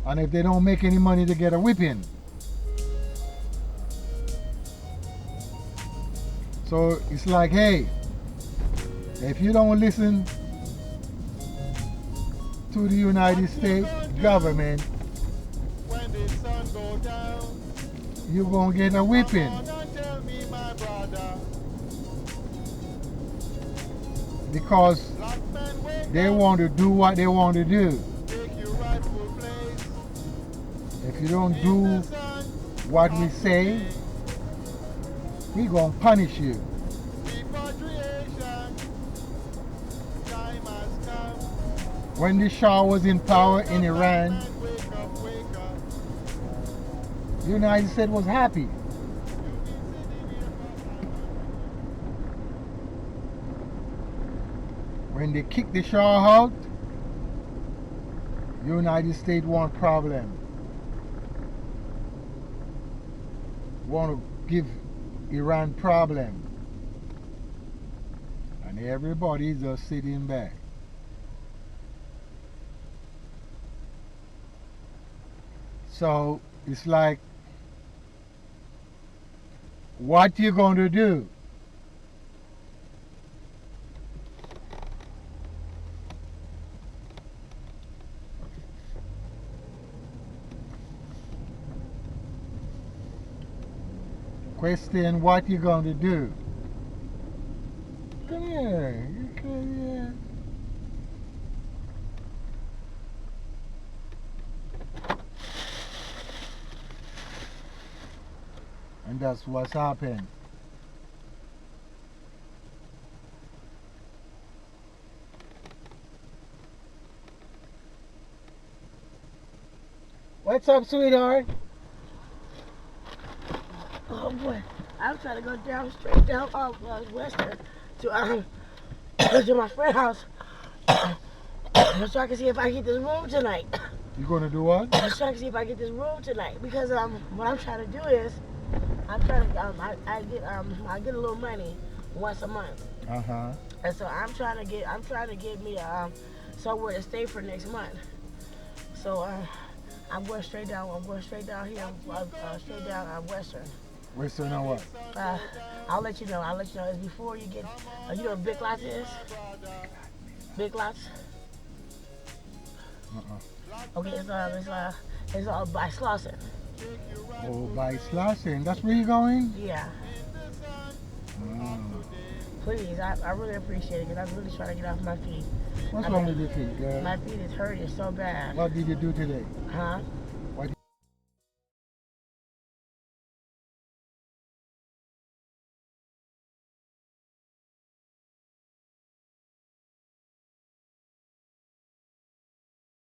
And if they don't make any money, they get a whipping. So it's like, hey, if you don't listen to the United States government, you're going to get a whipping. Because they want to do what they want to do. If you don't do what we say, we're going to punish you. When the Shah was in power in Iran, the United States was happy. When they kicked the Shah out, the United States want problem. Want to give Iran problem. And everybody's just sitting back. So it's like, what you going to do? Question, what you going to do? Come here. You come here. And that's what's happened. What's up, sweetheart? Oh boy, I'm trying to go down straight down off Western to to my friend's house so I can see if I can get this room tonight. You gonna do what? I'm trying to see if I get this room tonight because what I'm trying to do is I'm trying to I get a little money once a month. And so I'm trying to get me somewhere to stay for next month. So I'm going straight down here, straight down Western. Western or what? I'll let you know. It's before you get. You know what Big Lots is? Big Lots. Okay, it's by Slauson. Oh, by Slauson. That's where you're going? Yeah. Please, I really appreciate it because I'm really trying to get off my feet. What's wrong with your feet, girl? My feet is hurting so bad. What did you do today? Huh?